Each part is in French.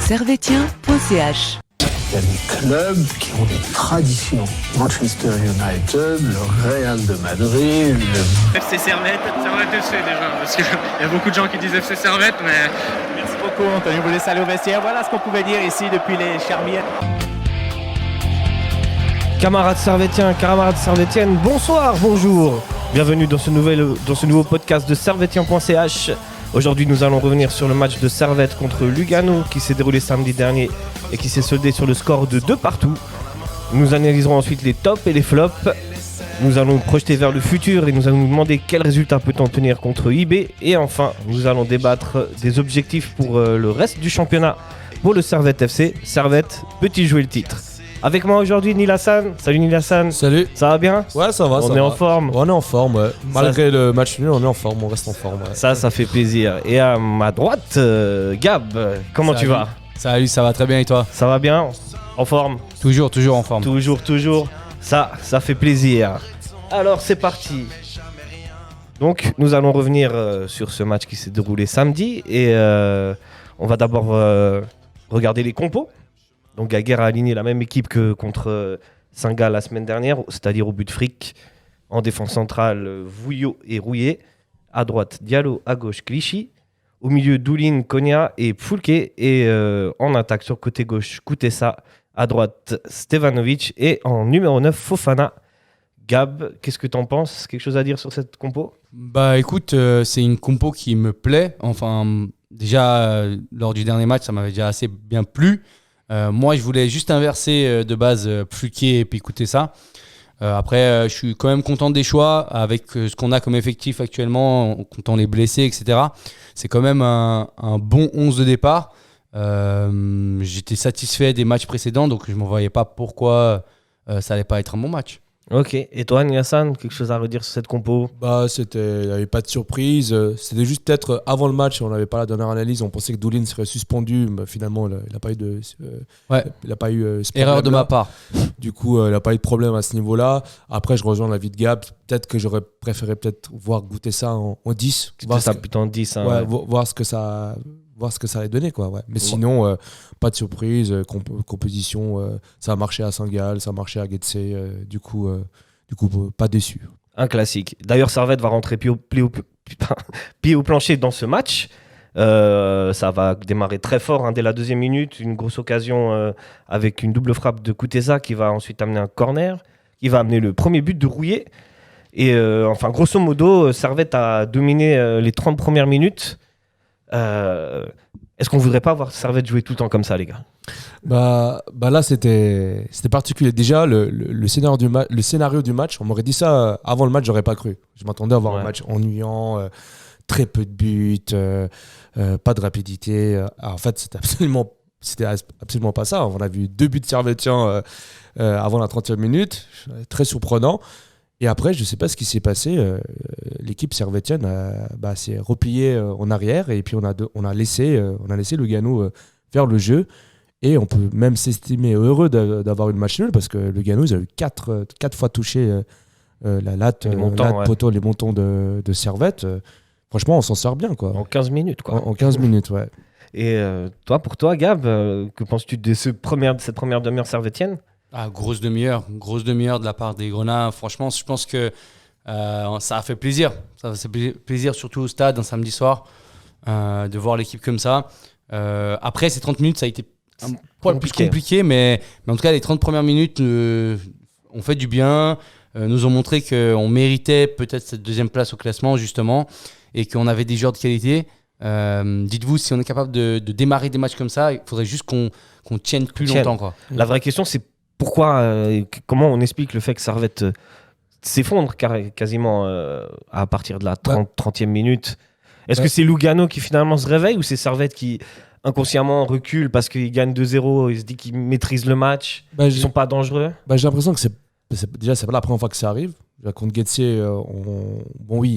servetien.ch. Il y a des clubs qui ont des traditions. Manchester United, le Real de Madrid, le FC Servette FC déjà, parce qu'il y a beaucoup de gens qui disent FC Servette, mais... Merci beaucoup Anthony, vous laissez aller au vestiaire. Voilà ce qu'on pouvait dire ici depuis les Charmières. Camarades servétiens, camarades servétiennes, bonsoir, bonjour. Bienvenue dans ce nouveau podcast de servetien.ch. Aujourd'hui, nous allons revenir sur le match de Servette contre Lugano qui s'est déroulé samedi dernier et qui s'est soldé sur le score de 2-2. Nous analyserons ensuite les tops et les flops. Nous allons nous projeter vers le futur et nous allons nous demander quel résultat peut-on obtenir contre IB. Et enfin, nous allons débattre des objectifs pour le reste du championnat pour le Servette FC. Servette, peut-il jouer le titre ? Avec moi aujourd'hui, Nil Hassan. Salut Nil Hassan. Salut. Ça va bien ? Ouais, ça va. On est en forme. On est en forme, ouais. Malgré le match nul, on est en forme, on reste en forme. Ouais. Ça fait plaisir. Et à ma droite, Gab, comment tu vas ? Salut, ça va très bien et toi ? Ça va bien ? En forme ? Toujours en forme. Toujours. Ça fait plaisir. Alors c'est parti. Donc nous allons revenir sur ce match qui s'est déroulé samedi et on va d'abord regarder les compos. Donc Gaguerre a aligné la même équipe que contre Saint-Gall la semaine dernière, c'est-à-dire au but Frick. En défense centrale, Vouillot et Rouillet. À droite, Diallo, à gauche, Clichy. Au milieu, Doulin, Konya et Foulke. Et en attaque sur côté gauche, Koutessa. À droite, Stevanovic. Et en numéro 9, Fofana. Gab, qu'est-ce que t'en penses ? Quelque chose à dire sur cette compo ? Bah écoute, c'est une compo qui me plaît. Enfin, déjà, lors du dernier match, ça m'avait déjà assez bien plu. Moi, je voulais juste inverser de base Fluquier et puis écouter ça. Après, je suis quand même content des choix avec ce qu'on a comme effectif actuellement, en comptant les blessés, etc. C'est quand même un bon 11 de départ. J'étais satisfait des matchs précédents, donc je ne me voyais pas pourquoi ça n'allait pas être un bon match. Ok, et toi Niassan, quelque chose à redire sur cette compo ? Il n'y avait pas de surprise. C'était juste peut-être avant le match, on n'avait pas la dernière analyse, on pensait que Doulin serait suspendu, mais finalement il n'a pas eu de erreur de ma part. Du coup, il n'a pas eu de problème à ce niveau-là. Après, je rejoins l'avis de Gab. Peut-être que j'aurais préféré voir goûter ça en 10. Voir ça plutôt en 10. Hein, ouais. Voir ce que ça allait donner, quoi. Ouais. Mais sinon, pas de surprise. Composition, ça a marché à Saint-Gall, ça a marché à Getse. Du coup, pas déçu. Un classique. D'ailleurs, Servette va rentrer pied au plancher dans ce match. Ça va démarrer très fort dès la deuxième minute. Une grosse occasion avec une double frappe de Koutessa qui va ensuite amener un corner, qui va amener le premier but de Rouillet. Et grosso modo, Servette a dominé les 30 premières minutes. Est-ce qu'on voudrait pas voir Servette jouer tout le temps comme ça, les gars ? Bah là c'était particulier. Déjà le scénario du match, on m'aurait dit ça avant le match, j'aurais pas cru. Je m'attendais à voir un match ennuyant, très peu de buts, pas de rapidité. En fait, c'était absolument pas ça. On a vu 2 buts servétiens avant la 30e minute, très surprenant. Et après, je ne sais pas ce qui s'est passé. L'équipe servétienne s'est repliée en arrière et puis on a laissé Lugano faire le jeu. Et on peut même s'estimer heureux d'avoir eu le match nul parce que Lugano, ils ont eu 4 fois touché la latte, poteau, les montants de Servette. Franchement, on s'en sort bien, quoi. En 15 minutes, quoi. En 15 minutes, ouais. Et pour toi, Gab, que penses-tu de cette première demi-heure servétienne ? Grosse demi-heure de la part des Grenats. Franchement, je pense que ça a fait plaisir. Ça a fait plaisir, surtout au stade, un samedi soir, de voir l'équipe comme ça. Après, ces 30 minutes, ça a été un poil plus compliqué, mais en tout cas, les 30 premières minutes ont fait du bien, nous ont montré qu'on méritait peut-être cette deuxième place au classement, justement, et qu'on avait des joueurs de qualité. Dites-vous, si on est capable de démarrer des matchs comme ça, il faudrait juste qu'on tienne plus longtemps, quoi. La vraie question, c'est comment on explique le fait que Servette s'effondre quasiment à partir de la 30e minute. Est-ce que c'est Lugano qui finalement se réveille ou c'est Servette qui inconsciemment recule parce qu'il gagne 2-0, il se dit qu'il maîtrise le match, ils sont pas dangereux? J'ai l'impression que c'est pas la première fois que ça arrive. Contre Getse,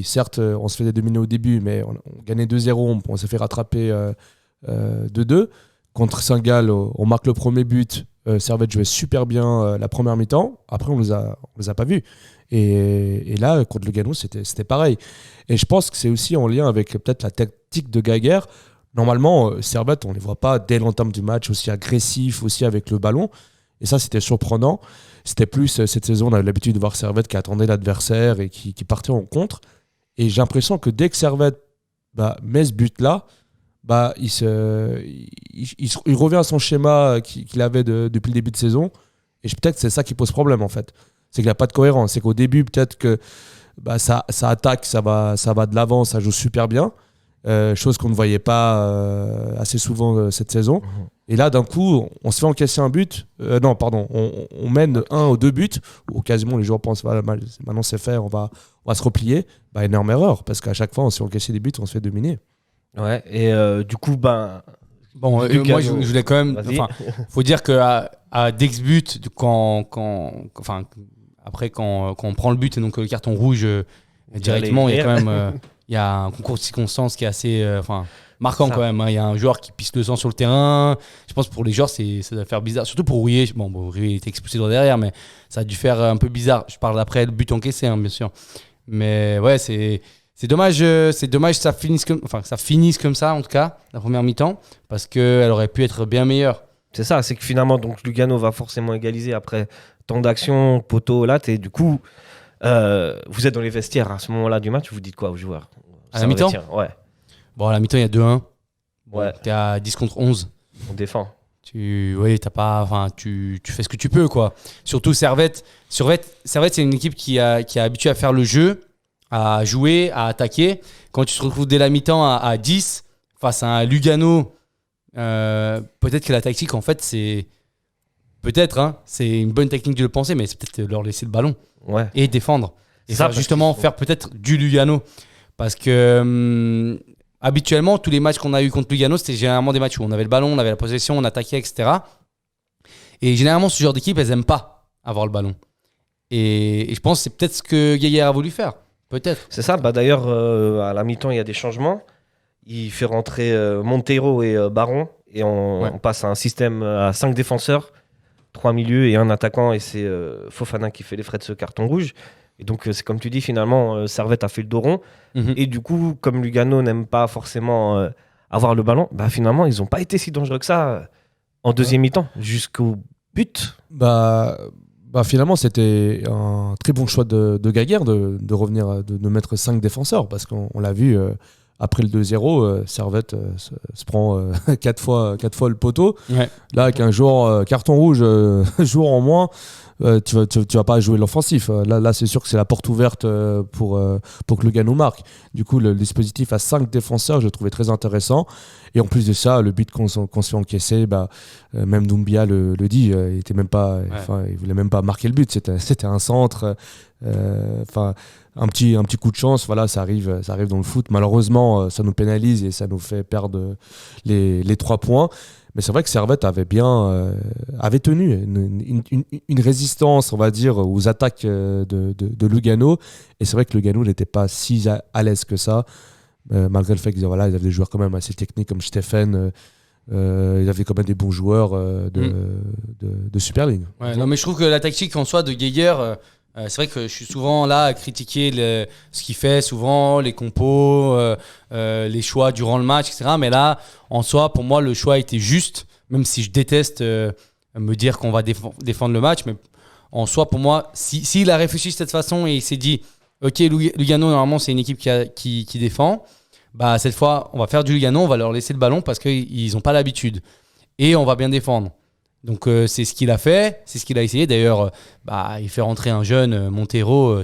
certes, on se fait dominer au début, mais on gagnait 2-0, on s'est fait rattraper 2-2. Contre Saint-Gall, on marque le premier but. Servette jouait super bien la première mi-temps. Après, on les a pas vus. Et là, contre Lugano, c'était pareil. Et je pense que c'est aussi en lien avec peut-être la tactique de Gaguerre. Normalement, Servette, on les voit pas dès l'entame du match aussi agressifs, aussi avec le ballon. Et ça, c'était surprenant. C'était plus cette saison, on avait l'habitude de voir Servette qui attendait l'adversaire et qui partait en contre. Et j'ai l'impression que dès que Servette met ce but-là, il revient à son schéma qu'il avait depuis le début de saison. Et peut-être que c'est ça qui pose problème en fait. C'est qu'il n'y a pas de cohérence. C'est qu'au début, peut-être que ça attaque, ça va de l'avant, ça joue super bien. Chose qu'on ne voyait pas assez souvent cette saison. Et là, d'un coup, on se fait encaisser un but. On mène 1 ou 2 buts, où quasiment les joueurs pensent maintenant c'est fait, on va se replier. Énorme erreur, parce qu'à chaque fois, on se fait encaisser des buts, on se fait dominer. Ouais, et du coup, moi, je voulais quand même. Faut dire qu'à d'ex-but, après, quand on prend le but et donc le carton rouge directement, il y a quand même. Il y a un concours de circonstances qui est assez marquant quand même. Il y a un joueur qui pisse le sang sur le terrain. Je pense que pour les joueurs, ça doit faire bizarre. Surtout pour Rouillet. Rouillet était expulsé de derrière, mais ça a dû faire un peu bizarre. Je parle d'après le but encaissé, bien sûr. Mais ouais, c'est dommage. C'est dommage que ça finisse comme ça, en tout cas, la première mi-temps, parce qu'elle aurait pu être bien meilleure. C'est ça, c'est que finalement, donc, Lugano va forcément égaliser après tant d'actions, poteau, là. Et du coup, vous êtes dans les vestiaires à ce moment-là du match, vous dites quoi aux joueurs? À la mi-temps? Ouais. Bon, à la mi-temps, il y a 2-1. Ouais. T'es à 10 contre 11. On défend. Tu fais ce que tu peux, quoi. Surtout Servette, c'est une équipe qui est habituée à faire le jeu, à jouer, à attaquer. Quand tu te retrouves dès la mi-temps à 10 face à un Lugano, peut-être que la tactique, en fait, c'est une bonne technique de le penser, mais c'est peut-être leur laisser le ballon et défendre. Et ça, justement, faire peut-être du Lugano. Parce que habituellement, tous les matchs qu'on a eu contre Lugano, c'était généralement des matchs où on avait le ballon, on avait la possession, on attaquait, etc. Et généralement, ce genre d'équipe, elles n'aiment pas avoir le ballon. Et je pense que c'est peut-être ce que Gaillard a voulu faire. Peut-être. C'est ça. D'ailleurs, à la mi-temps, il y a des changements. Il fait rentrer Monteiro et Baron. Et on passe à un système à 5 défenseurs, 3 milieux et un attaquant. Et c'est Fofana qui fait les frais de ce carton rouge. Et donc, c'est comme tu dis, finalement, Servette a fait le dos rond. Et du coup, comme Lugano n'aime pas forcément avoir le ballon, finalement, ils n'ont pas été si dangereux que ça en deuxième mi-temps, jusqu'au but. Finalement, c'était un très bon choix de Gaguerre de revenir, de mettre 5 défenseurs, parce qu'on l'a vu, après le 2-0, Servette se prend 4 fois le poteau. Ouais. Là, avec un joueur carton rouge, jour en moins, tu vas pas jouer l'offensif. Là, c'est sûr que c'est la porte ouverte pour que Lugano marque. Du coup, le dispositif à 5 défenseurs, je le trouvais très intéressant. Et en plus de ça, le but qu'on se fait encaisser, même Doumbia le dit, il était même pas, il voulait même pas marquer le but. C'était un centre. Un petit coup de chance, voilà, ça arrive dans le foot. Malheureusement, ça nous pénalise et ça nous fait perdre les 3 points. Mais c'est vrai que Servette avait tenu une résistance, on va dire, aux attaques de Lugano. Et c'est vrai que Lugano n'était pas si à l'aise que ça, malgré le fait qu'ils avaient des joueurs quand même assez techniques comme Stéphane. Ils avaient quand même des bons joueurs de Super League. Ouais, non, mais je trouve que la tactique en soi de Geiger, c'est vrai que je suis souvent là à critiquer ce qu'il fait, souvent les compos, les choix durant le match, etc. Mais là, en soi, pour moi, le choix était juste, même si je déteste me dire qu'on va défendre le match. Mais en soi, pour moi, s'il a réfléchi de cette façon et il s'est dit ok, Lugano, normalement, c'est une équipe qui défend, cette fois, on va faire du Lugano, on va leur laisser le ballon parce qu'ils n'ont pas l'habitude. Et on va bien défendre. Donc c'est ce qu'il a fait, c'est ce qu'il a essayé. D'ailleurs, il fait rentrer un jeune Monteiro,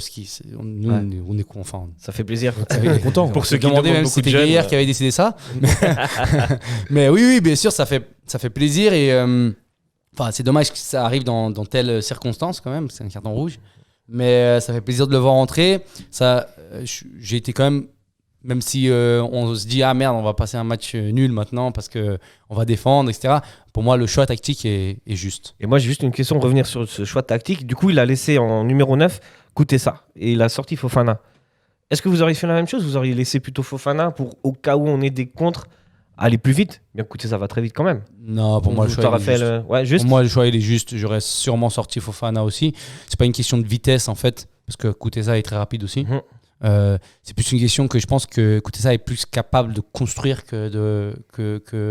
on est content. Ça fait plaisir. Ça fait content. Pour ceux qui demandaient même si c'était Gaillard qui avait décidé ça. Mais oui, bien sûr, ça fait plaisir et c'est dommage que ça arrive dans telles circonstances quand même. C'est un carton rouge, mais ça fait plaisir de le voir rentrer. J'ai été quand même si on se dit merde, on va passer un match nul maintenant parce que on va défendre, etc. Pour moi, le choix tactique est juste. Et moi, j'ai juste une question, revenir sur ce choix tactique. Du coup, il a laissé en numéro 9 Koutessa et il a sorti Fofana. Est-ce que vous auriez fait la même chose? Vous auriez laissé plutôt Fofana pour, au cas où on ait des contres, aller plus vite? Bien écoutez, ça va très vite quand même. Non, pour moi, le choix est juste. Pour moi, le choix il est juste. J'aurais sûrement sorti Fofana aussi. C'est pas une question de vitesse en fait, parce que Koutessa est très rapide aussi. C'est plus une question que je pense que Kutesa est plus capable de construire que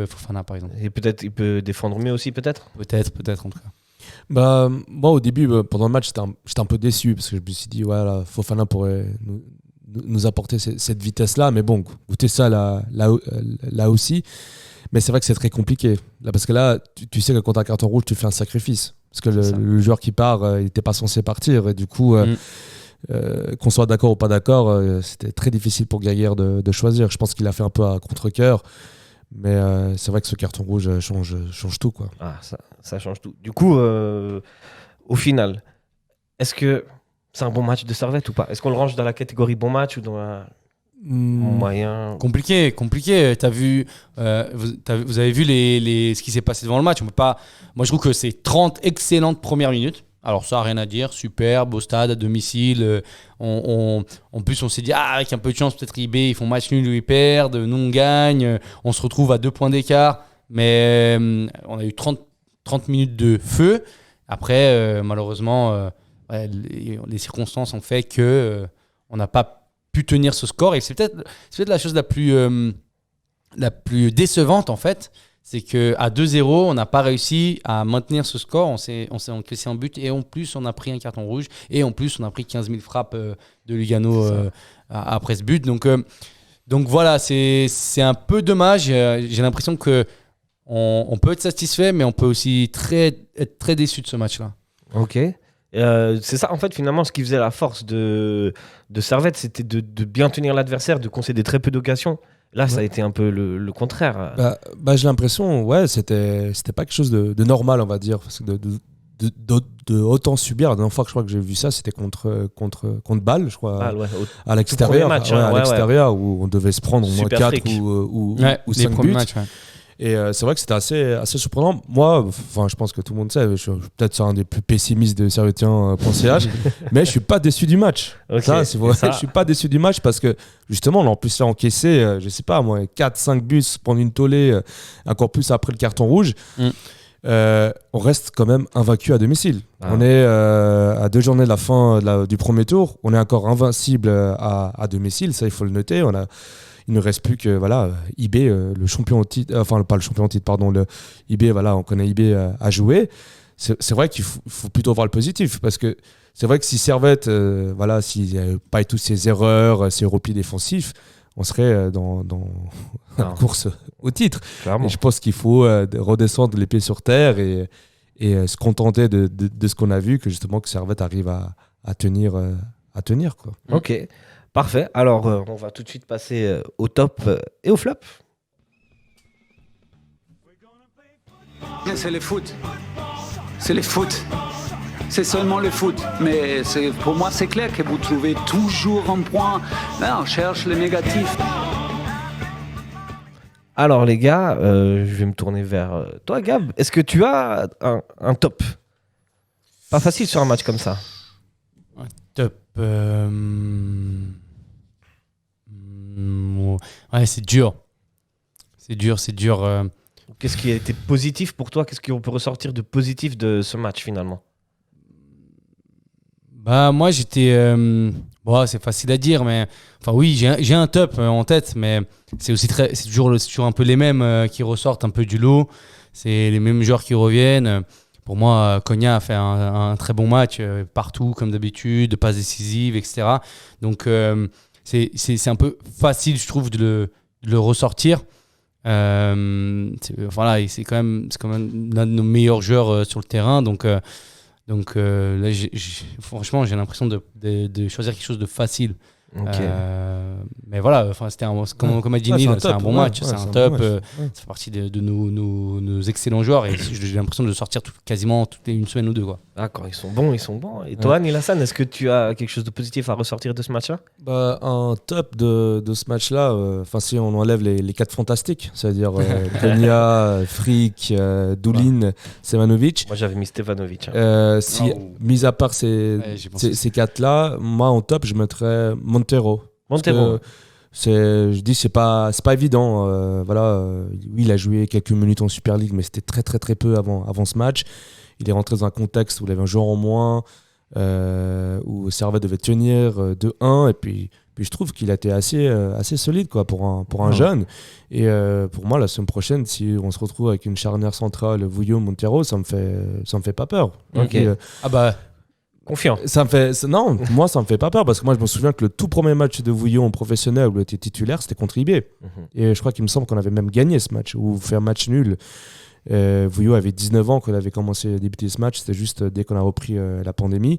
Fofana, par exemple. Et peut-être il peut défendre mieux aussi, peut-être. Peut-être en tout cas. Bah, moi, au début, pendant le match, j'étais un peu déçu parce que je me suis dit, voilà, Fofana pourrait nous apporter cette vitesse-là. Mais bon, goûter ça là aussi. Mais c'est vrai que c'est très compliqué. Là, parce que là, tu sais que quand tu as un carton rouge, tu fais un sacrifice. Parce que le joueur qui part, il n'était pas censé partir. Et du coup, qu'on soit d'accord ou pas d'accord, c'était très difficile pour Gaguerre de choisir. Je pense qu'il a fait un peu à contre-cœur. Mais c'est vrai que ce carton rouge change tout, quoi. Ah, ça change tout. Du coup, au final, est-ce que c'est un bon match de Servette ou pas? Est-ce qu'on le range dans la catégorie bon match ou dans la moyen? Compliqué. T'as vu, vous avez vu ce qui s'est passé devant le match. On peut pas. Moi, je trouve que c'est 30 excellentes premières minutes. Alors ça, rien à dire, super, beau stade, à domicile. En plus, on s'est dit, avec un peu de chance, peut-être IB, ils font match nul ou ils perdent. Nous, on gagne. On se retrouve à 2 points d'écart. Mais on a eu 30 minutes de feu. Après, malheureusement, les circonstances ont fait qu'on n'a pas pu tenir ce score. Et c'est peut-être la chose la plus décevante, en fait. C'est qu'à 2-0, on n'a pas réussi à maintenir ce score. On s'est encaissé un but et en plus, on a pris un carton rouge. Et en plus, on a pris 15 000 frappes de Lugano après ce but. Donc voilà, c'est un peu dommage. J'ai l'impression qu'on peut être satisfait, mais on peut aussi être très déçu de ce match-là. Ok. C'est ça, en fait, finalement, ce qui faisait la force de Servette, c'était de bien tenir l'adversaire, de concéder très peu d'occasions. Là, ça a été un peu le contraire. J'ai l'impression, c'était pas quelque chose de normal, on va dire. Parce que de autant subir, la dernière fois que je crois que j'ai vu ça, c'était contre Bâle, je crois, à l'extérieur. Match, à l'extérieur, où on devait se prendre au moins 4 ou 5 buts. Matchs, Et c'est vrai que c'était assez surprenant. Moi, je pense que tout le monde sait, je suis peut-être un des plus pessimistes de Servetien.ch, mais je suis pas déçu du match. Okay, ça, c'est vrai. Je suis pas déçu du match parce que justement, on a en plus fait encaisser, je sais pas, moi, 4-5 buts, prendre une tollée, encore plus après le carton rouge. On reste quand même invaincu à domicile. On est à 2 journées de la fin du premier tour. On est encore invincible à domicile, ça il faut le noter. Il ne reste plus que IB, le champion au titre, enfin pas le champion au titre, pardon, le IB, on connaît IB à jouer. C'est vrai qu'il faut plutôt voir le positif parce que c'est vrai que si Servette, s'il n'y avait pas eu toutes ces erreurs, ces replis défensifs, on serait dans la course au titre. Clairement. Et je pense qu'il faut redescendre les pieds sur terre et se contenter de ce qu'on a vu, que justement que Servette arrive à tenir, quoi. Ok. Parfait. Alors, on va tout de suite passer au top et au flop. C'est le foot. C'est le foot. C'est seulement le foot. Mais pour moi, c'est clair que vous trouvez toujours un point. Là, on cherche le négatif. Alors, les gars, je vais me tourner vers toi, Gab. Est-ce que tu as un top? Pas facile sur un match comme ça. Un top. Ouais, c'est dur. C'est dur. Qu'est-ce qui a été positif pour toi? Qu'est-ce qu'on peut ressortir de positif de ce match finalement? Moi, j'étais. C'est facile à dire, mais. Enfin, oui, j'ai un top en tête, mais c'est aussi c'est toujours un peu les mêmes qui ressortent un peu du lot. C'est les mêmes joueurs qui reviennent. Pour moi, Konya a fait un très bon match partout, comme d'habitude, passes décisives, etc. Donc, c'est un peu facile, je trouve, de le ressortir. C'est quand même l'un de nos meilleurs joueurs sur le terrain. Donc là, franchement, j'ai l'impression de choisir quelque chose de facile. Okay. Mais voilà, c'était comme a dit Neil, c'est un bon match, c'est un top. Ça fait partie de nos excellents joueurs et j'ai l'impression de sortir quasiment toutes les une semaine ou deux, quoi. Quand ils sont bons. Et toi, Neil Hassan, est-ce que tu as quelque chose de positif à ressortir de ce match-là? Un top de ce match-là, si on enlève les 4 fantastiques, c'est-à-dire Konya, Frick, Doulin, Stevanovic. Moi, j'avais mis Stevanovic. Mis à part ces 4-là, moi en top, je mettrais Montero. Je dis c'est pas évident. Oui, il a joué quelques minutes en Super League, mais c'était très très très peu avant ce match. Il est rentré dans un contexte où il avait un joueur en moins, où Servette devait tenir 2-1, et puis Puis je trouve qu'il a été assez solide quoi, pour un jeune. Et pour moi, la semaine prochaine, si on se retrouve avec une charnière centrale, Vouillot-Montero, ça me fait pas peur. Ok. Confiant. Non, moi, ça me fait pas peur parce que moi, je me souviens que le tout premier match de Vouillot en professionnel où il était titulaire, c'était contre IB. Et je crois qu'il me semble qu'on avait même gagné ce match ou fait un match nul. Vouillot avait 19 ans quand il avait commencé à débuter ce match. C'était juste dès qu'on a repris la pandémie.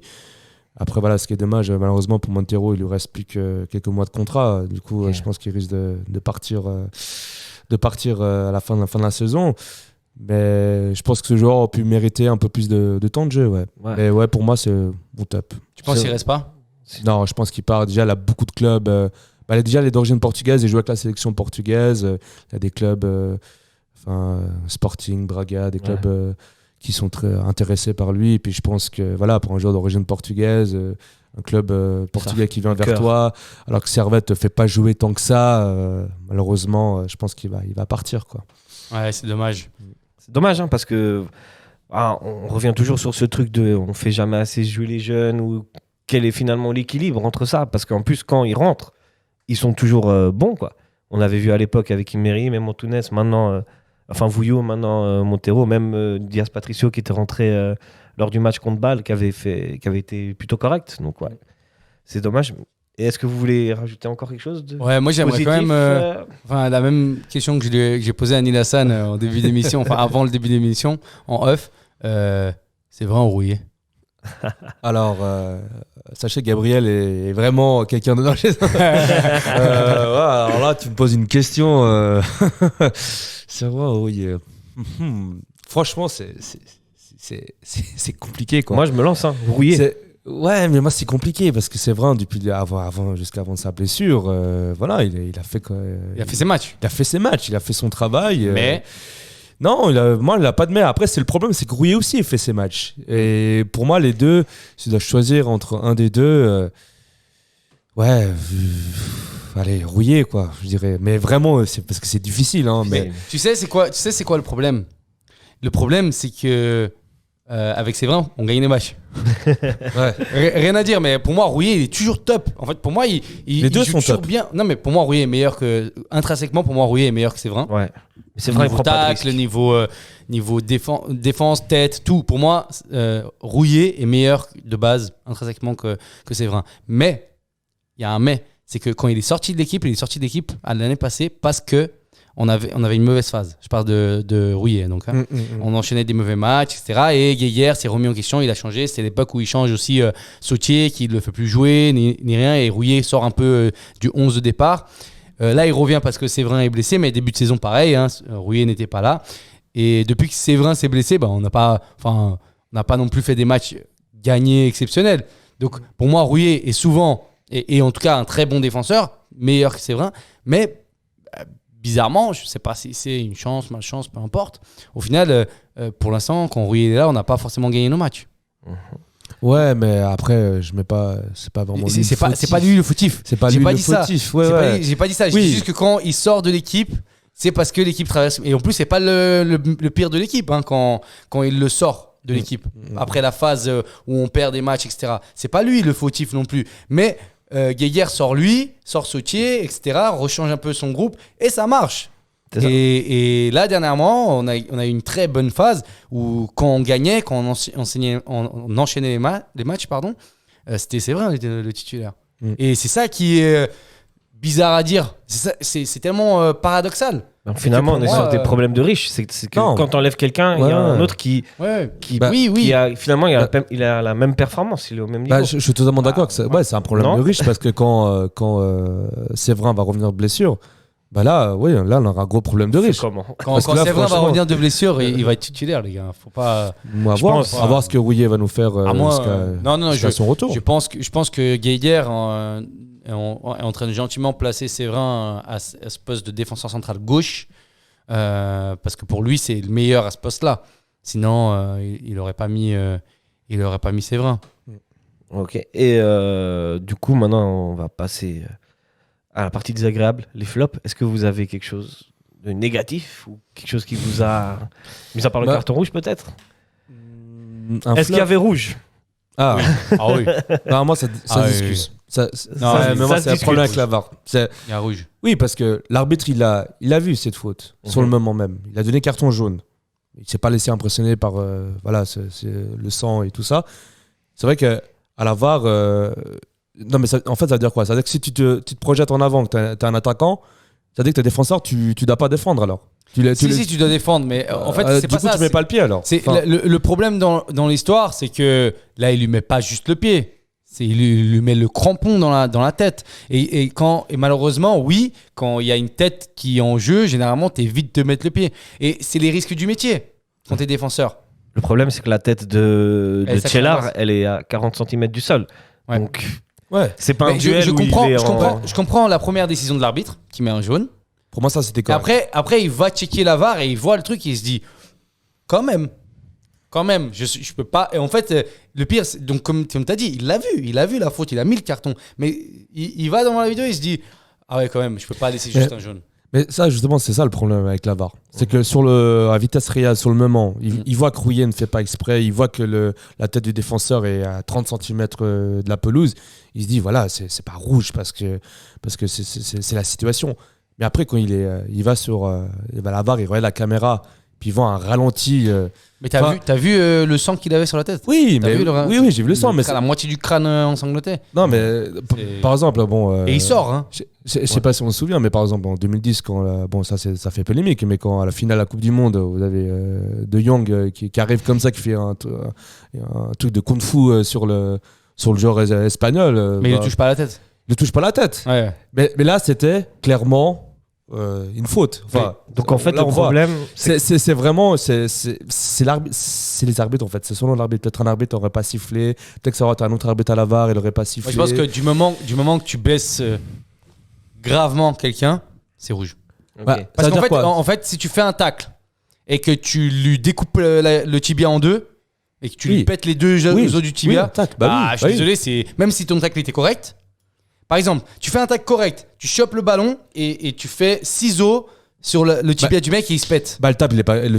Après, voilà, ce qui est dommage, malheureusement pour Montero, il lui reste plus que quelques mois de contrat. Du coup, je pense qu'il risque de partir à la fin de la saison. Mais je pense que ce joueur aurait pu mériter un peu plus de temps de jeu. Ouais. Mais ouais, pour moi, c'est mon top. Tu penses qu'il reste pas? Non, je pense qu'il part. Déjà, il a beaucoup de clubs. Il est d'origine portugaise. Il joue avec la sélection portugaise. Il a des clubs Sporting, Braga, des clubs qui sont très intéressés par lui. Et puis je pense que voilà, pour un joueur d'origine portugaise, un club portugais qui vient vers toi, alors que Servette ne fait pas jouer tant que ça, malheureusement, je pense qu'il va partir, quoi. Ouais, c'est dommage. C'est dommage, parce que on revient toujours sur ce truc de on fait jamais assez jouer les jeunes, ou quel est finalement l'équilibre entre ça, parce qu'en plus quand ils rentrent, ils sont toujours bons, quoi. On avait vu à l'époque avec Imery, même Antunes, maintenant Vouillot, maintenant Montero, même Diaz Patricio qui était rentré lors du match contre Bâle, qui avait été plutôt correct. Donc ouais, c'est dommage. Et est-ce que vous voulez rajouter encore quelque chose de Ouais, moi j'aimerais positif, quand même la même question que j'ai posée à Neil Hassan en début d'émission, avant le début d'émission, en off. C'est vrai ou rouillé? Alors, sachez que Gabriel est vraiment quelqu'un de... alors là, tu me poses une question. C'est vrai, oui. Franchement, c'est compliqué, quoi. Moi, je me lance, rouillé. Ouais, mais moi, c'est compliqué parce que c'est vrai, jusqu'avant sa blessure, voilà, il a fait quoi. Il a fait ses matchs. Il a fait ses matchs, il a fait son travail. Mais... Non, moi, il n'a pas de mais. Après, c'est le problème, c'est que Rouillé aussi, il fait ses matchs. Et pour moi, les deux, si tu dois choisir entre un des deux, allez, Rouillé, quoi, je dirais. Mais vraiment, c'est parce que c'est difficile. Mais... Tu sais, c'est quoi le problème? Le problème, c'est que avec Séverin, on gagne les matchs. Rien à dire, mais pour moi, Rouillé, il est toujours top. En fait, pour moi, les deux sont top. Bien. Non, mais pour moi, Rouillé est meilleur que... Intrinsèquement, pour moi, Rouillé est meilleur que Séverin. Ouais. C'est vrai, il prend pas de risque. Niveau défense, tête, tout. Pour moi, Rouillé est meilleur de base, intrinsèquement, que Séverin. Mais, il y a un mais. C'est que quand il est sorti de l'équipe, à l'année passée parce que on avait une mauvaise phase. Je parle de Rouillé. Donc, on enchaînait des mauvais matchs, etc. Et Guéguerre s'est remis en question, il a changé. C'est l'époque où il change aussi Sautier, qui ne le fait plus jouer, ni rien. Et Rouillé sort un peu du 11 de départ. Là, il revient parce que Séverin est blessé, mais début de saison, pareil. Rouillé n'était pas là. Et depuis que Séverin s'est blessé, on n'a pas non plus fait des matchs gagnés exceptionnels. Donc, pour moi, Rouillé est souvent, et en tout cas un très bon défenseur, meilleur que Séverin. Mais bizarrement, je ne sais pas si c'est une chance, malchance, peu importe. Au final, pour l'instant, quand Rouillé est là, on n'a pas forcément gagné nos matchs. Ouais, mais après, je mets pas. C'est pas vraiment. C'est pas lui le fautif. C'est pas lui le fautif. J'ai pas dit ça. Je dis juste que quand il sort de l'équipe, c'est parce que l'équipe traverse. Et en plus, c'est pas le pire de l'équipe quand il le sort de l'équipe. Après la phase où on perd des matchs, etc. C'est pas lui le fautif non plus. Mais Guéguerre sort Sautier, etc. Rechange un peu son groupe et ça marche. Et là, dernièrement, on a eu une très bonne phase où quand on gagnait, quand on enchaînait les matchs, c'était Séverin le titulaire. Et c'est ça qui est bizarre à dire. C'est tellement paradoxal. Donc, finalement, on est sur des problèmes de riches. C'est que quand on enlève quelqu'un, il y a un autre qui a, finalement, il a la même performance. Il est au même niveau. Je suis totalement d'accord que c'est un problème de riche parce que quand Séverin va revenir de blessure, là, on aura un gros problème de riche. Quand Séverin va revenir de blessure, il va être titulaire, les gars. Faut pas. À voir ce que Rouillé va nous faire jusqu'à son retour. Je pense que Guéguerre est en train de gentiment placer Séverin à ce poste de défenseur central gauche, parce que pour lui, c'est le meilleur à ce poste-là. Sinon, il n'aurait pas mis Séverin. Ok. Et du coup, maintenant, on va passer à la partie désagréable, les flops. Est-ce que vous avez quelque chose de négatif ou quelque chose qui vous a mis à part le carton rouge peut-être? Est-ce qu'il y avait rouge? Oui. Non, moi ça discute. Non, mais moi, se c'est un discute. problème avec la VAR. Il y a rouge. Oui, parce que l'arbitre, il a vu cette faute sur le moment même. Il a donné carton jaune. Il s'est pas laissé impressionner par c'est le sang et tout ça. C'est vrai que à la VAR, non, mais en fait, ça veut dire quoi? Ça veut dire que si tu te projettes en avant, que tu es un attaquant, ça veut dire que tu es défenseur, tu dois pas défendre alors. Tu dois défendre, mais en fait, c'est du pas coup, ça. tu mets pas le pied alors. Enfin, Le problème dans l'histoire, c'est que là, il lui met pas juste le pied. Il lui met le crampon dans la tête. Et malheureusement, oui, quand il y a une tête qui est en jeu, généralement, tu évites de mettre le pied. Et c'est les risques du métier quand tu es défenseur. Le problème, c'est que la tête de Elle est Tchellar, sacrément elle est à 40 cm du sol. Ouais. Donc, ouais. c'est pas un Mais duel je où comprends, il est je comprends la première décision de l'arbitre qui met un jaune. Pour moi, ça, c'était Et correct. après, il va checker la VAR et il voit le truc et il se dit quand même, je peux pas. Et en fait, le pire, donc comme tu as dit, il a vu la faute, il a mis le carton. Mais il va dans la vidéo et il se dit ah ouais, quand même, je peux pas laisser juste un jaune. Mais ça, justement, c'est ça le problème avec la VAR. C'est que à vitesse réelle, sur le moment, il voit que Rouillet ne fait pas exprès, il voit que la tête du défenseur est à 30 cm de la pelouse. Il se dit, voilà, c'est pas rouge parce que c'est la situation. Mais après, quand il va sur la VAR, il regarde la caméra, puis il voit un ralenti. Mais t'as vu le sang qu'il avait sur la tête? Oui, T'as mais vu oui, j'ai vu le sang. Mais la moitié du crâne ensanglanté. non, mais par exemple, bon. Et il sort, hein. Je sais pas si on se souvient, mais par exemple en 2010, ça fait polémique, mais quand à la finale de la Coupe du Monde, vous avez De Jong qui arrive comme ça, qui fait un truc de kung-fu sur le joueur espagnol. Mais il ne touche pas à la tête. Il ne touche pas la tête. Ouais. Mais là, c'était clairement une faute. Enfin, donc en fait, là, le on voit. problème, C'est vraiment c'est les arbitres en fait. C'est selon l'arbitre. Peut-être un arbitre n'aurait pas sifflé. Peut-être que ça aurait été un autre arbitre à la VAR, il n'aurait pas sifflé. Moi, je pense que du moment que tu blesses gravement quelqu'un, c'est rouge. Bah, Parce ça veut qu'en dire fait, quoi en fait, si tu fais un tacle et que tu lui découpes le tibia en deux et que tu lui pètes les deux os du tibia, oui, tac, bah oui, je suis désolé, c'est même si ton tacle était correct. Par exemple, tu fais un tacle correct, tu chopes le ballon et tu fais ciseaux sur le tibia du mec et il se pète. Bah, le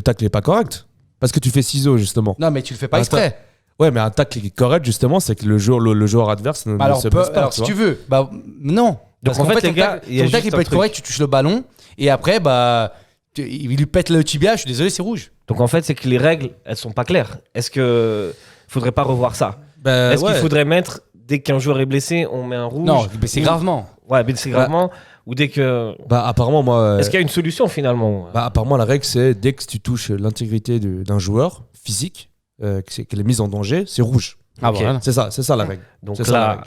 tacle n'est pas correct. Parce que tu fais ciseaux, justement. Non, mais tu le fais pas exprès. Ouais, mais un tacle qui est correct, justement, c'est que le joueur adverse ne Alors, se blesse pas. alors si tu veux, bah non. Donc, Parce en qu'en fait, fait, les gars, il y a ton tacle, juste il peut un être truc. correct, tu touches le ballon et après, bah, il lui pète le tibia, je suis désolé, c'est rouge. donc en fait, c'est que les règles, elles sont pas claires. Est-ce que faudrait pas revoir ça? Bah, Est-ce ouais. qu'il faudrait mettre, dès qu'un joueur est blessé, on met un rouge? Non, mais c'est gravement. Ouais, blessé gravement. Ou dès que. Bah, apparemment, moi. Est-ce qu'il y a une solution finalement? Bah, apparemment, la règle, c'est dès que tu touches l'intégrité d'un joueur physique, qu'elle est mise en danger, c'est rouge. Ah Ok. bon, voilà. C'est ça la règle. Donc C'est ça, la là, règle.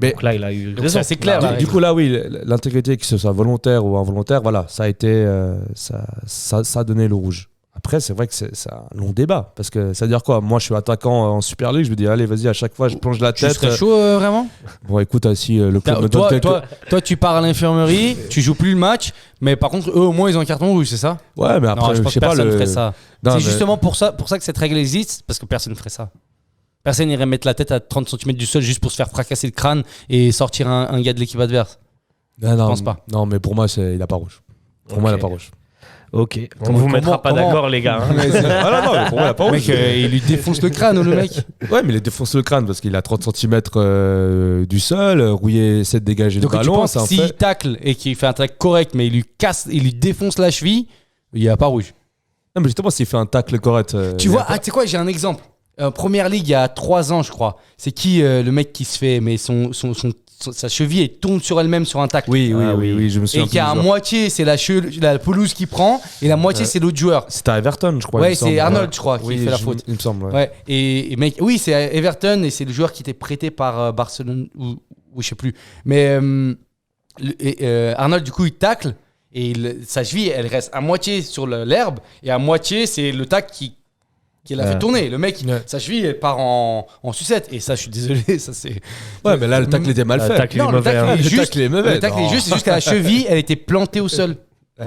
Mais donc là, il a eu Donc raison. c'est assez clair. du coup, là, oui, l'intégrité, que ce soit volontaire ou involontaire, voilà, ça a été. Ça a donné le rouge. Après, c'est vrai que c'est un long débat. Parce que ça veut dire quoi? Moi, je suis attaquant en Super League, je me dis, allez, vas-y, à chaque fois, je plonge la Tu tête. serais chaud vraiment? Bon, écoute, si le club me donne toi, quelques. toi, tu pars à l'infirmerie, tu joues plus le match, mais par contre, eux au moins ils ont un carton rouge, c'est ça? Ouais, mais Non, après, je je pense sais que pas. personne ne ferait ça. Non, C'est mais- justement pour ça que cette règle existe, parce que personne ne ferait ça. Personne n'irait mettre la tête à 30 cm du sol juste pour se faire fracasser le crâne et sortir un gars de l'équipe adverse. Non, pense pas. Non, mais pour moi, il a pas rouge. Pour moi, il a pas rouge. Ok. On vous mettra pas d'accord, les gars. hein. Ah non, mais pour moi, il a pas Le rouge. mec, il lui défonce le crâne, le mec. Ouais, mais il défonce le crâne parce qu'il a 30 cm du sol. Rouillé essaie de dégager Donc le tu ballon. penses c'est que un s'il fait. tacle et qu'il fait un tacle correct, mais il lui défonce la cheville, il n'y a pas rouge. Non, mais justement, s'il fait un tacle correct. Tu vois, tu sais quoi, j'ai un exemple. Première ligue, il y a 3 ans, je crois. C'est qui le mec qui se fait, mais sa cheville elle tombe sur elle-même sur un tacle. Oui, Ah je me souviens. Et qui a à moitié, c'est la pelouse qui prend, et la moitié, c'est l'autre joueur. C'était à Everton, je crois. il Ouais, me c'est semble. Arnold, je crois, qui Oui, fait la faute. Il me semble. Ouais. Ouais. Et mec, oui, c'est Everton, et c'est le joueur qui était prêté par Barcelone, ou je sais plus. Mais Arnold, du coup, il tacle, et sa cheville, elle reste à moitié sur l'herbe, et à moitié, c'est le tacle qui l'a fait tourner. Le mec, sa cheville, elle part en sucette. Et ça, je suis désolé, ça c'est. Ouais, mais là, le tacle était mal Le fait. tacle est Non, le mauvais. tacle hein. est Le juste. tacle est mauvais. Le tacle est Non. juste, c'est juste qu'à la cheville, elle était plantée au sol. Ouais,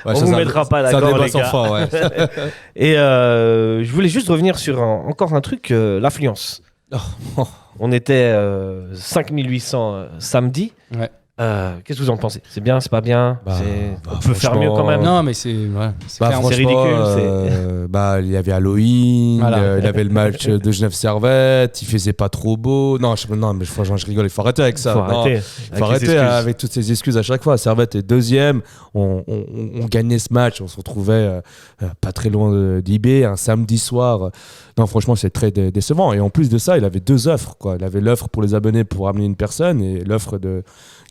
On ça, vous c'est mettra pas c'est un d'accord, débat les sans gars. fin, ouais. Et je voulais juste revenir sur encore un truc, l'affluence. On était 5800 samedi. Ouais. Qu'est-ce que vous en pensez? C'est bien, c'est pas bien? On peut faire mieux quand même. Non, mais c'est franchement, c'est ridicule. Il y avait Halloween, Voilà. il y avait le match de Genève Servette, il faisait pas trop beau. Non, mais franchement, je rigole, il faut arrêter avec ça. Il faut arrêter avec toutes ces excuses à chaque fois. Servette est deuxième, on gagnait ce match, on se retrouvait pas très loin d'IB, un samedi soir. Non, franchement, c'est très décevant. Et en plus de ça, il avait 2 offres, quoi. Il avait l'offre pour les abonnés pour amener une personne et l'offre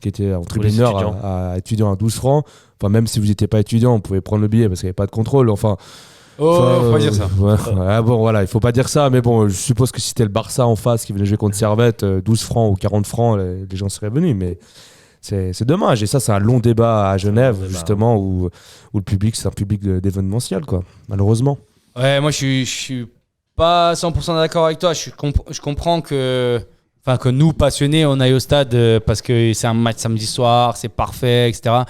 qui était en tribune nord à étudiant à 12 francs. Enfin, même si vous n'étiez pas étudiant, on pouvait prendre le billet parce qu'il n'y avait pas de contrôle. Enfin, faut pas dire ça. Bon, voilà, il faut pas dire ça, mais bon, je suppose que si c'était le Barça en face qui venait jouer contre Servette, 12 francs ou 40 francs, les gens seraient venus. Mais c'est dommage. Et ça, c'est un long débat à Genève, justement, où le public, c'est un public d'événementiel, quoi, malheureusement. Ouais, moi, je suis pas 100% d'accord avec toi. Je comprends que nous, passionnés, on aille au stade parce que c'est un match samedi soir, c'est parfait, etc.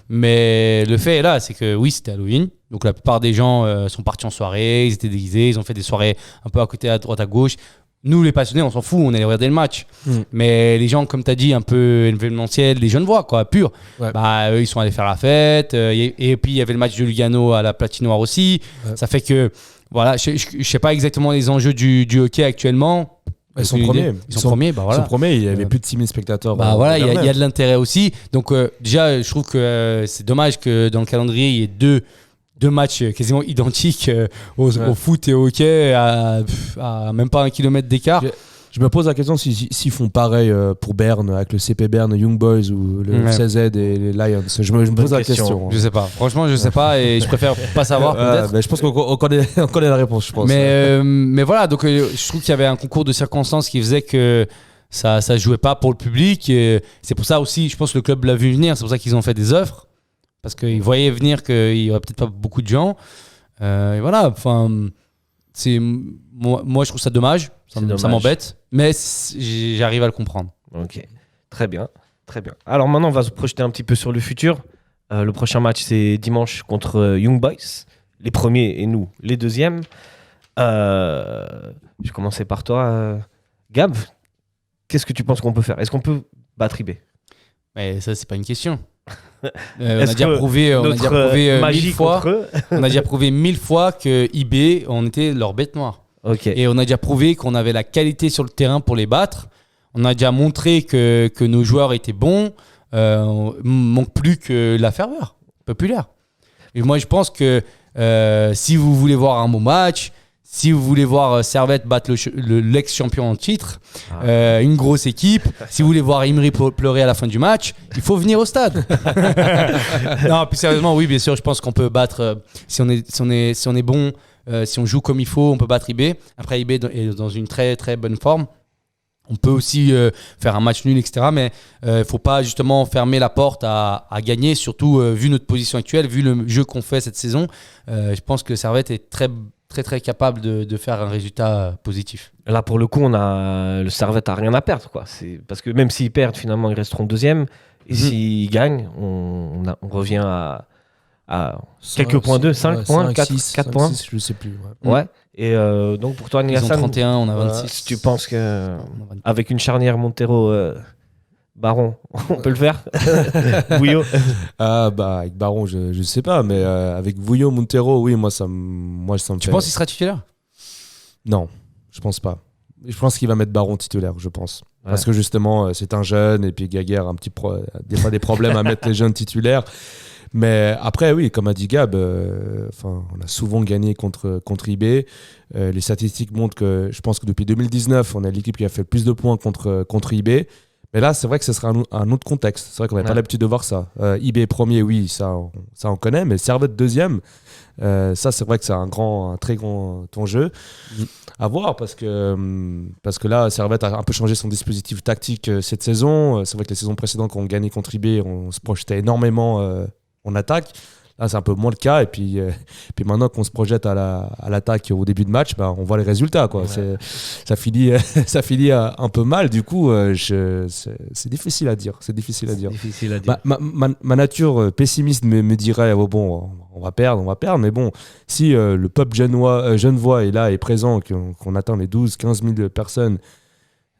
Mais le fait est là, c'est que oui, c'était Halloween. Donc la plupart des gens sont partis en soirée, ils étaient déguisés, ils ont fait des soirées un peu à côté, à droite, à gauche. Nous, les passionnés, on s'en fout, on allait regarder le match. Mais les gens, comme tu as dit, un peu événementiels, les jeunes voix, quoi, purs, eux, ils sont allés faire la fête. Et puis, il y avait le match de Lugano à la Platinoire aussi. Ouais. Ça fait que, voilà, je ne sais pas exactement les enjeux du hockey actuellement. Ils sont premiers. Ils sont premiers, Ils sont premiers, il y avait plus de 6 000 spectateurs. Il y a de l'intérêt aussi. Donc, déjà, je trouve que c'est dommage que dans le calendrier, il y ait deux matchs quasiment identiques au foot et au hockey à même pas 1 kilomètre d'écart. Je me pose la question s'ils font pareil pour Berne, avec le CP Berne, Young Boys ou le CZ et les Lions. Je me pose la question. Je sais pas. Franchement, je sais pas et je préfère pas savoir peut-être. Je pense qu'on connaît la réponse, je pense. Mais voilà, donc je trouve qu'il y avait un concours de circonstances qui faisait que ça jouait pas pour le public. Et c'est pour ça aussi, je pense que le club l'a vu venir. C'est pour ça qu'ils ont fait des offres. Parce qu'ils voyaient venir qu'il y aurait peut-être pas beaucoup de gens. Et voilà, enfin, moi je trouve ça dommage. Ça m'embête, mais j'arrive à le comprendre. Ok, très bien. Alors maintenant, on va se projeter un petit peu sur le futur. Le prochain match, c'est dimanche contre Young Boys, les premiers et nous, les deuxièmes. Je vais commencer par toi, Gab. Qu'est-ce que tu penses qu'on peut faire? Est-ce qu'on peut battre IB? Mais ça, c'est pas une question. On a déjà prouvé 1000 fois. On a déjà prouvé 1000 fois que IB, on était leur bête noire. Okay. Et on a déjà prouvé qu'on avait la qualité sur le terrain pour les battre. On a déjà montré que nos joueurs étaient bons. Manque plus que la ferveur populaire. Et moi, je pense que si vous voulez voir un bon match, si vous voulez voir Servette battre l'ex-champion en titre, une grosse équipe, si vous voulez voir Imri pleurer à la fin du match, il faut venir au stade. Non, plus sérieusement, oui, bien sûr, je pense qu'on peut battre si on est bon. Si on joue comme il faut, on peut battre IB. Après, IB est dans une très très bonne forme. On peut aussi faire un match nul, etc. Mais il ne faut pas justement fermer la porte à gagner, surtout vu notre position actuelle, vu le jeu qu'on fait cette saison. Je pense que Servette est très très très capable de faire un résultat positif. Là, pour le coup, le Servette n'a rien à perdre, quoi. C'est parce que même s'ils perdent, finalement, ils resteront deuxième. Et s'ils gagnent, on revient à quelques points 5 points, 4 points. 6, je sais plus. Ouais. Et donc pour toi, Ils ont Niassan, 31, on a 26. tu penses qu'avec une charnière Montero Baron, on peut le faire? Vouillot? Avec Baron, je sais pas, mais avec Vouillot, Montero, oui, moi ça me fait. Tu penses qu'il sera titulaire? Non, je pense pas. Je pense qu'il va mettre Baron titulaire, je pense. Ouais. Parce que justement, c'est un jeune et puis Gaguerre a des fois des problèmes à mettre les jeunes titulaires. Mais après, oui, comme a dit Gab, on a souvent gagné contre IB. Les statistiques montrent que je pense que depuis 2019, on est l'équipe qui a fait le plus de points contre IB. Mais là, c'est vrai que ce sera un autre contexte. C'est vrai qu'on n'a pas l'habitude de voir ça. IB premier, oui, ça on connaît, mais Servette deuxième, ça c'est vrai que c'est un très grand enjeu. À voir parce que là, Servette a un peu changé son dispositif tactique cette saison. C'est vrai que les saisons précédentes, quand on gagnait contre IB, on se projetait énormément en attaque. Là, c'est un peu moins le cas. Et puis maintenant qu'on se projette à l'attaque au début de match, on voit les résultats, quoi. Ouais. Ça finit un peu mal. Du coup, c'est difficile à dire. Ma nature pessimiste me dirait bon, on va perdre. Mais bon, si le peuple genevois est là, est présent, qu'on atteint les 12-15 000 personnes,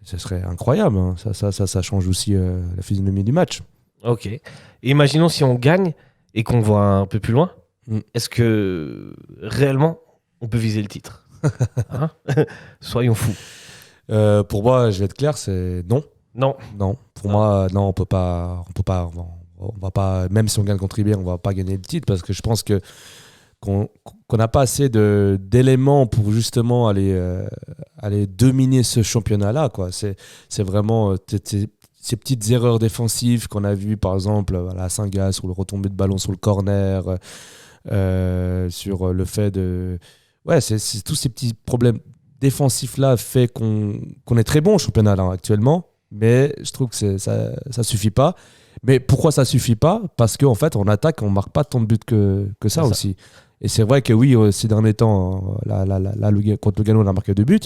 ce serait incroyable. Hein. Ça change aussi la physionomie du match. Ok. Et imaginons si on gagne et qu'on va un peu plus loin, est-ce que réellement on peut viser le titre? Hein? Soyons fous. Pour moi, je vais être clair, c'est non. Non. Non. Pour moi, non, on peut pas. On va pas. Même si on gagne contre IB, on va pas gagner le titre parce que je pense qu'on n'a pas assez d'éléments pour justement aller dominer ce championnat-là, quoi. C'est vraiment ces petites erreurs défensives qu'on a vues, par exemple, à Saint-Gall, sur le retombé de ballon sur le corner, sur le fait de... Ouais, c'est tous ces petits problèmes défensifs-là fait qu'on est très bon au championnat là, actuellement, mais je trouve que ça suffit pas. Mais pourquoi ça suffit pas? Parce qu'en fait, en attaque, on marque pas tant de buts que ça aussi. Et c'est vrai que oui, ces derniers temps, contre Lugano, on a marqué 2 buts.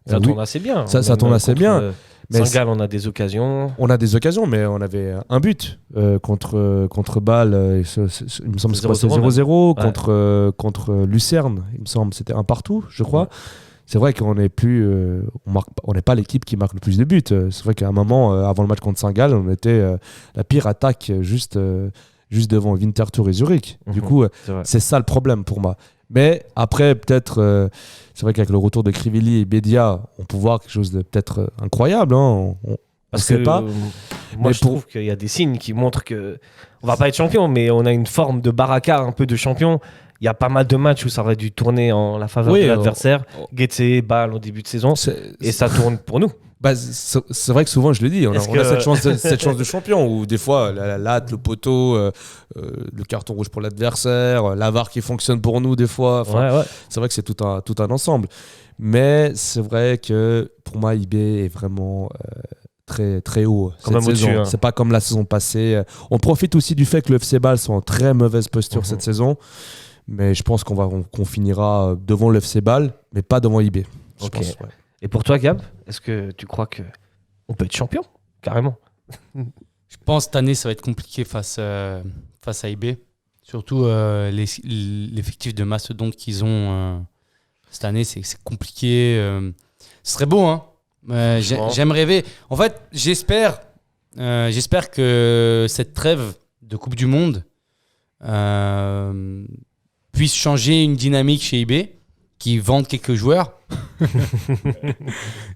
Ça tourne assez bien. Ça tourne assez bien. Saint-Gall, on a des occasions. On a des occasions, mais on avait un but contre Bâle. Il me semble que c'est 0-0. Contre Lucerne, il me semble c'était un partout, je crois. Ouais. C'est vrai qu'on n'est plus, on n'est pas l'équipe qui marque le plus de buts. C'est vrai qu'à un moment, avant le match contre Saint-Gall, on était la pire attaque juste devant Winterthur et Zurich. Du coup, c'est ça le problème pour moi. Mais après, peut-être, c'est vrai qu'avec le retour de Crivelli et Bédia, on peut voir quelque chose de peut-être incroyable. Hein. On ne sait pas. Moi, je trouve qu'il y a des signes qui montrent que on va pas être champion, mais on a une forme de baraka, un peu de champion. Il y a pas mal de matchs où ça aurait dû tourner en la faveur de l'adversaire. Guetze, Bâle au début de saison. Et ça tourne pour nous. C'est vrai que souvent, je le dis, on a cette chance de champion où des fois, la latte, le poteau, le carton rouge pour l'adversaire, la VAR qui fonctionne pour nous des fois. C'est vrai que c'est tout un ensemble. Mais c'est vrai que pour moi, IB est vraiment très, très haut cette saison. Hein. C'est pas comme la saison passée. On profite aussi du fait que le FC Bâle sont en très mauvaise posture cette saison. Mais je pense qu'on finira devant le FC Bâle, mais pas devant IB. Je pense, ouais. Et pour toi, Gab, est-ce que tu crois qu'on peut être champion? Carrément. Je pense que cette année, ça va être compliqué face à IB. Surtout l'effectif de mastodonte qu'ils ont cette année, c'est compliqué. Ce serait beau, hein. J'aime rêver. En fait, j'espère que cette trêve de Coupe du Monde puisse changer une dynamique chez IB, qui vendent quelques joueurs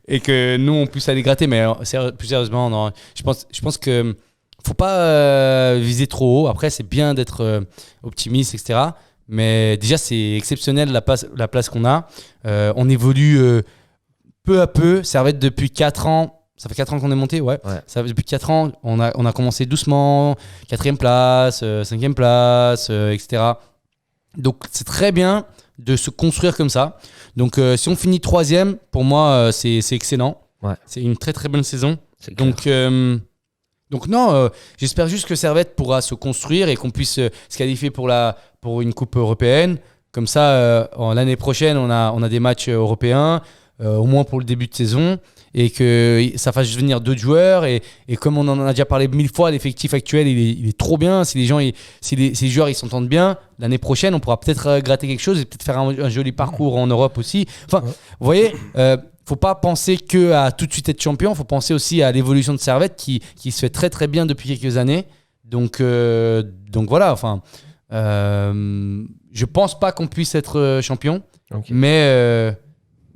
et que nous on puisse aller gratter. Mais plus sérieusement, non, je pense que faut pas viser trop haut. Après, c'est bien d'être optimiste, etc. Mais déjà, c'est exceptionnel la place qu'on a. On évolue peu à peu. Servette depuis 4 ans. Ça fait 4 ans qu'on est monté, ouais. Ça fait depuis 4 ans. On a commencé doucement, 4e place, 5e place, etc. Donc c'est très bien de se construire comme ça. Donc si on finit 3e, pour moi c'est excellent. Ouais. C'est une très très bonne saison. Donc non, j'espère juste que Servette pourra se construire et qu'on puisse se qualifier pour une coupe européenne. Comme ça, l'année prochaine, on a des matchs européens, au moins pour le début de saison, et que ça fasse venir d'autres joueurs. Et comme on en a déjà parlé 1000 fois, l'effectif actuel, il est trop bien. Si les joueurs ils s'entendent bien, l'année prochaine, on pourra peut-être gratter quelque chose et peut-être faire un joli parcours en Europe aussi. Enfin, vous voyez, faut pas penser que à tout de suite être champion. Faut penser aussi à l'évolution de Servette qui se fait très très bien depuis quelques années. Donc voilà. Enfin, je pense pas qu'on puisse être champion, mais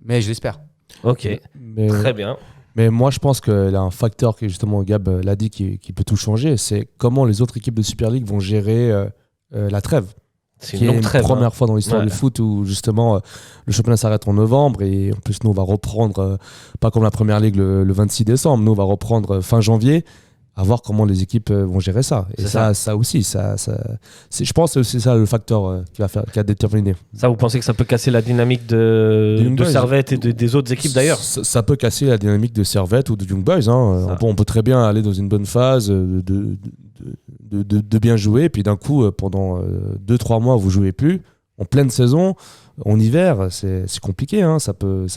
je l'espère. Ok, très bien. Mais moi, je pense qu'il y a un facteur qui, justement, Gab l'a dit, qui peut tout changer. C'est comment les autres équipes de Super League vont gérer la trêve. C'est une longue trêve. Première fois dans l'histoire du foot où, justement, le championnat s'arrête en novembre. Et en plus, nous, on va reprendre, pas comme la Première Ligue le 26 décembre, nous, on va reprendre fin janvier. À voir comment les équipes vont gérer ça. Et ça aussi, je pense que c'est ça le facteur qui a déterminé. Ça, vous pensez que ça peut casser la dynamique de Servette et des autres équipes d'ailleurs? Ça peut casser la dynamique de Servette ou de Young Boys. Hein. On peut très bien aller dans une bonne phase de bien jouer, et puis d'un coup, pendant 2-3 mois, vous ne jouez plus. En pleine saison, en hiver, c'est compliqué. Hein. Ça peut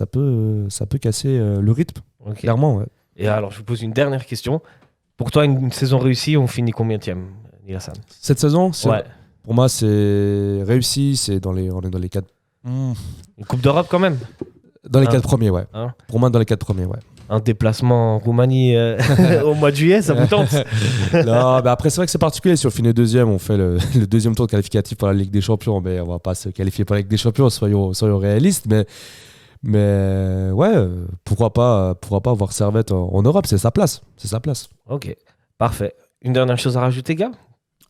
casser le rythme, clairement. Ouais. Et alors, je vous pose une dernière question. Pour toi, une saison réussie, on finit combienième, Nilassan? Cette saison, pour moi, c'est réussi. On est dans les 4. Une Coupe d'Europe quand même? Dans les 4 premiers, ouais. Pour moi, dans les 4 premiers, ouais. un déplacement en Roumanie au mois de juillet, ça vous tente? Non, mais après, c'est vrai que c'est particulier. Si on finit deuxième, on fait le deuxième tour qualificatif pour la Ligue des Champions. Mais on va pas se qualifier pour la Ligue des Champions, soyons réalistes. Mais ouais, pourquoi pas voir Servette en Europe, c'est sa place. Ok, parfait. Une dernière chose à rajouter, gars?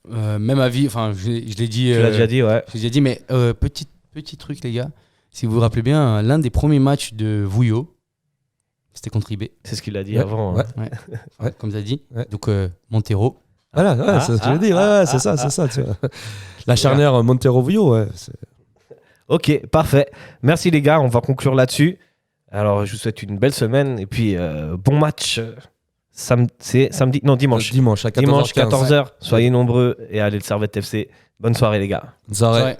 Même avis, enfin, je l'ai dit. Tu l'as déjà dit, ouais. Je l'ai déjà dit, mais petit truc, les gars. Si vous vous rappelez bien, l'un des premiers matchs de Vouillot, c'était contre IB. C'est ce qu'il a dit Ouais, avant. ouais. hein. Ouais, comme tu as dit. Ouais. Donc, Montero. Voilà, c'est ce que je dis. C'est ça. Tu vois. La charnière Montero-Vouillot, ouais. Ok, parfait. Merci les gars, on va conclure là-dessus. Alors, je vous souhaite une belle semaine et puis bon match. C'est samedi, non dimanche. Dimanche à 14h15. Dimanche 14h. Soyez nombreux et allez le Servette FC. Bonne soirée les gars. Bonne soirée. Ouais.